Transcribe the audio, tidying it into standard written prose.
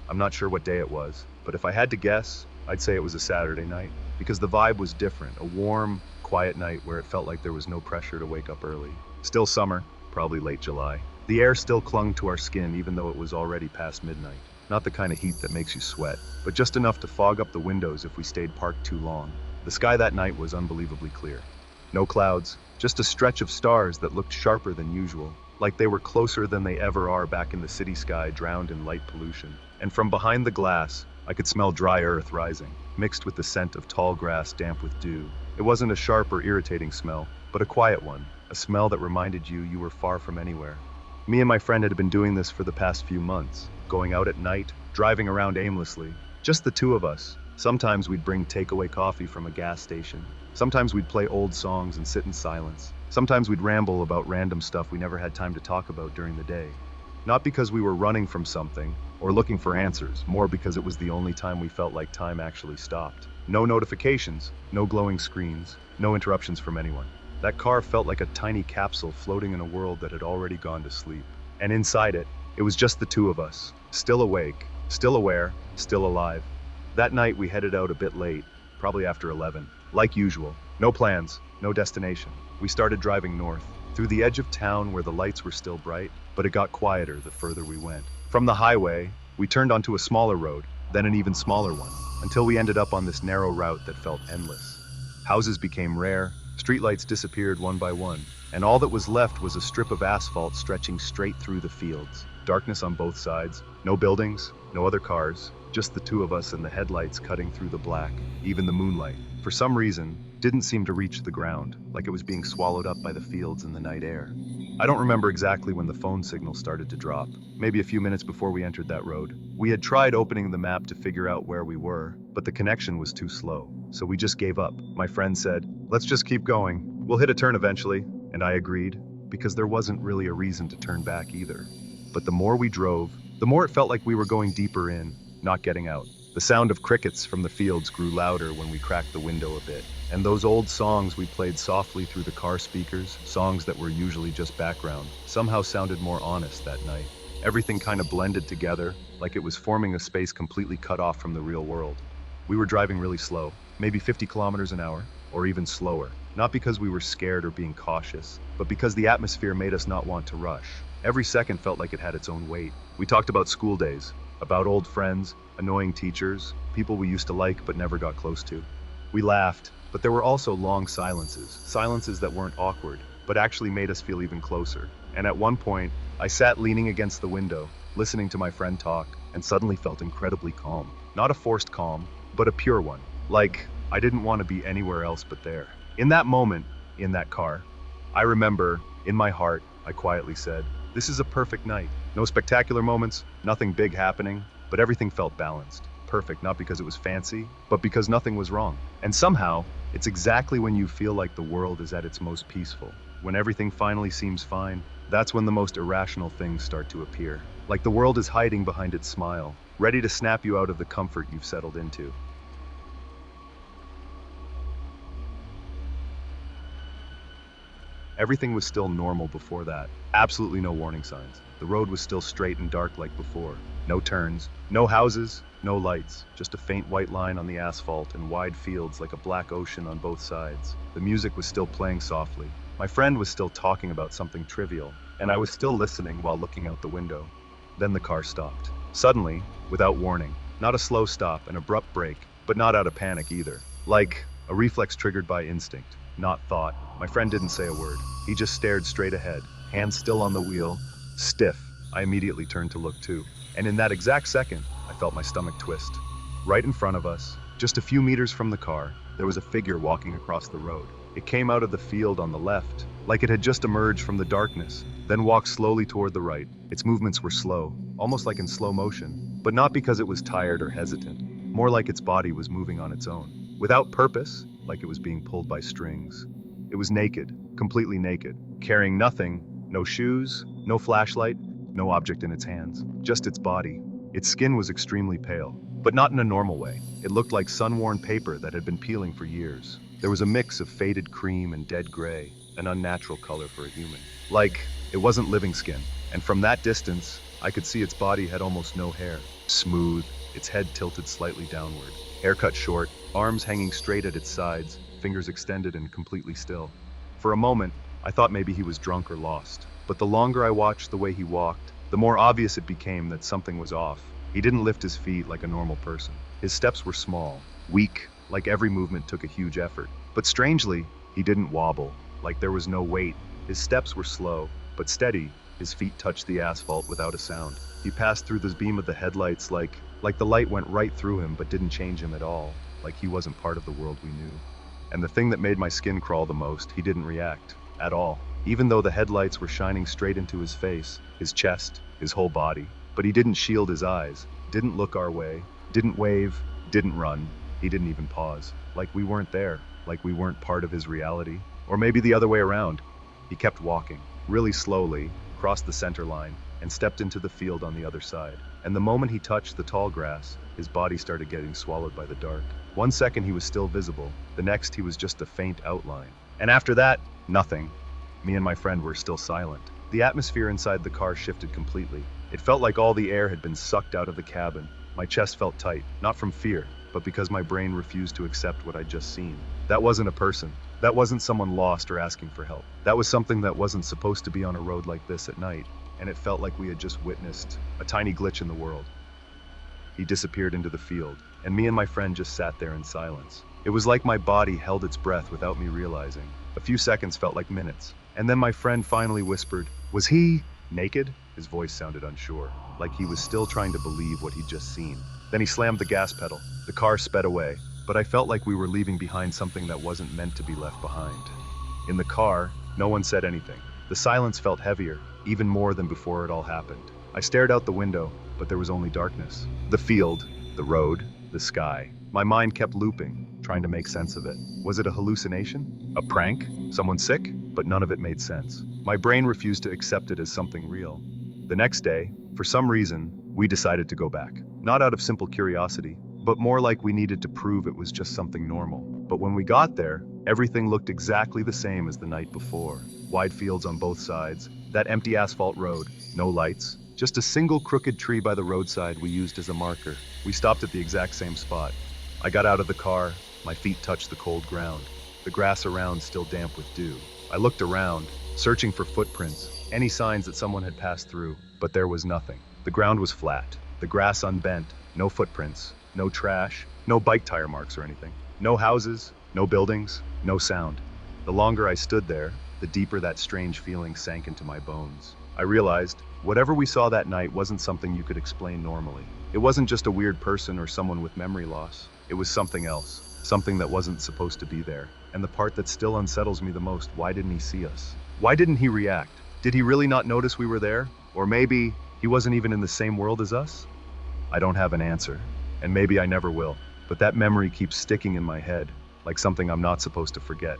I'm not sure what day it was, but if I had to guess, I'd say it was a Saturday night, because the vibe was different, a warm, quiet night where it felt like there was no pressure to wake up early. Still summer, probably late July. The air still clung to our skin even though it was already past midnight. Not the kind of heat that makes you sweat, but just enough to fog up the windows if we stayed parked too long. The sky that night was unbelievably clear. No clouds, just a stretch of stars that looked sharper than usual, like they were closer than they ever are back in the city sky drowned in light pollution. And from behind the glass, I could smell dry earth rising, mixed with the scent of tall grass damp with dew. It wasn't a sharp or irritating smell, but a quiet one, a smell that reminded you were far from anywhere. Me and my friend had been doing this for the past few months, going out at night, driving around aimlessly, just the two of us. Sometimes we'd bring takeaway coffee from a gas station. Sometimes we'd play old songs and sit in silence. Sometimes we'd ramble about random stuff we never had time to talk about during the day. Not because we were running from something or looking for answers, more because it was the only time we felt like time actually stopped. No notifications, no glowing screens, no interruptions from anyone. That car felt like a tiny capsule floating in a world that had already gone to sleep. And inside it, it was just the two of us, still awake, still aware, still alive. That night we headed out a bit late, probably after 11. Like usual, no plans, no destination. We started driving north, through the edge of town where the lights were still bright, but it got quieter the further we went. From the highway, we turned onto a smaller road, then an even smaller one, until we ended up on this narrow route that felt endless. Houses became rare, streetlights disappeared one by one, and all that was left was a strip of asphalt stretching straight through the fields. Darkness on both sides, no buildings, no other cars, just the two of us and the headlights cutting through the black. Even the moonlight, for some reason, didn't seem to reach the ground, like it was being swallowed up by the fields and the night air. I don't remember exactly when the phone signal started to drop, maybe a few minutes before we entered that road. We had tried opening the map to figure out where we were, but the connection was too slow, so we just gave up. My friend said, "Let's just keep going. We'll hit a turn eventually," and I agreed, because there wasn't really a reason to turn back either. But the more we drove, the more it felt like we were going deeper in, not getting out. The sound of crickets from the fields grew louder when we cracked the window a bit, and those old songs we played softly through the car speakers, songs that were usually just background, somehow sounded more honest that night. Everything kind of blended together, like it was forming a space completely cut off from the real world. We were driving really slow, maybe 50 kilometers an hour, or even slower, not because we were scared or being cautious, but because the atmosphere made us not want to rush. Every second felt like it had its own weight. We talked about school days, about old friends, annoying teachers, people we used to like but never got close to. We laughed, but there were also long silences, silences that weren't awkward, but actually made us feel even closer. And at one point, I sat leaning against the window, listening to my friend talk, and suddenly felt incredibly calm. Not a forced calm, but a pure one. Like, I didn't want to be anywhere else but there. In that moment, in that car, I remember, in my heart, I quietly said, "This is a perfect night." No spectacular moments, nothing big happening, but everything felt balanced. Perfect, not because it was fancy, but because nothing was wrong. And somehow, it's exactly when you feel like the world is at its most peaceful. When everything finally seems fine, that's when the most irrational things start to appear. Like the world is hiding behind its smile, ready to snap you out of the comfort you've settled into. Everything was still normal before that. Absolutely no warning signs. The road was still straight and dark like before. No turns, no houses, no lights, just a faint white line on the asphalt and wide fields like a black ocean on both sides. The music was still playing softly. My friend was still talking about something trivial, and I was still listening while looking out the window. Then the car stopped. Suddenly, without warning. Not a slow stop, an abrupt break, but not out of panic either. Like a reflex triggered by instinct, not thought. My friend didn't say a word. He just stared straight ahead, hands still on the wheel, stiff. I immediately turned to look too. And in that exact second, I felt my stomach twist. Right in front of us, just a few meters from the car, there was a figure walking across the road. It came out of the field on the left, like it had just emerged from the darkness, then walked slowly toward the right. Its movements were slow, almost like in slow motion, but not because it was tired or hesitant, more like its body was moving on its own. Without purpose, like it was being pulled by strings. It was naked, completely naked, carrying nothing, no shoes, no flashlight, no object in its hands, just its body. Its skin was extremely pale, but not in a normal way. It looked like sun-worn paper that had been peeling for years. There was a mix of faded cream and dead gray, an unnatural color for a human. Like, it wasn't living skin, and from that distance, I could see its body had almost no hair. smooth, its head tilted slightly downward. Hair cut short, arms hanging straight at its sides, fingers extended and completely still. For a moment, I thought maybe he was drunk or lost. But the longer I watched the way he walked, the more obvious it became that something was off. He didn't lift his feet like a normal person. His steps were small, weak, like every movement took a huge effort. But strangely, he didn't wobble, like there was no weight. His steps were slow, but steady. His feet touched the asphalt without a sound. He passed through the beam of the headlights like the light went right through him but didn't change him at all, like he wasn't part of the world we knew. And the thing that made my skin crawl the most, he didn't react. At all. Even though the headlights were shining straight into his face, his chest, his whole body. But he didn't shield his eyes, didn't look our way, didn't wave, didn't run. He didn't even pause. Like we weren't there, like we weren't part of his reality. Or maybe the other way around. He kept walking, really slowly, crossed the center line, and stepped into the field on the other side. And the moment he touched the tall grass, his body started getting swallowed by the dark. 1 second he was still visible, the next he was just a faint outline. And after that, nothing. Me and my friend were still silent. The atmosphere inside the car shifted completely. It felt like all the air had been sucked out of the cabin. My chest felt tight, not from fear, but because my brain refused to accept what I'd just seen. That wasn't a person. That wasn't someone lost or asking for help. That was something that wasn't supposed to be on a road like this at night, and it felt like we had just witnessed a tiny glitch in the world. He disappeared into the field, and me and my friend just sat there in silence. It was like my body held its breath without me realizing. A few seconds felt like minutes, and then my friend finally whispered, "Was he naked?" His voice sounded unsure, like he was still trying to believe what he'd just seen. Then he slammed the gas pedal. The car sped away, but I felt like we were leaving behind something that wasn't meant to be left behind. In the car, no one said anything. The silence felt heavier, even more than before it all happened. I stared out the window, but there was only darkness. The field, the road, the sky. My mind kept looping, trying to make sense of it. Was it a hallucination? A prank? Someone sick? But none of it made sense. My brain refused to accept it as something real. The next day, for some reason, we decided to go back. Not out of simple curiosity, but more like we needed to prove it was just something normal. But when we got there, everything looked exactly the same as the night before. Wide fields on both sides, that empty asphalt road, no lights, just a single crooked tree by the roadside we used as a marker. We stopped at the exact same spot. I got out of the car, my feet touched the cold ground, the grass around still damp with dew. I looked around, searching for footprints, any signs that someone had passed through, but there was nothing. The ground was flat, the grass unbent, no footprints, no trash, no bike tire marks or anything. No houses, no buildings, no sound. The longer I stood there, the deeper that strange feeling sank into my bones. I realized, whatever we saw that night wasn't something you could explain normally. It wasn't just a weird person or someone with memory loss. It was something else, something that wasn't supposed to be there. And the part that still unsettles me the most, why didn't he see us? Why didn't he react? Did he really not notice we were there? Or maybe he wasn't even in the same world as us? I don't have an answer, and maybe I never will. But that memory keeps sticking in my head, like something I'm not supposed to forget.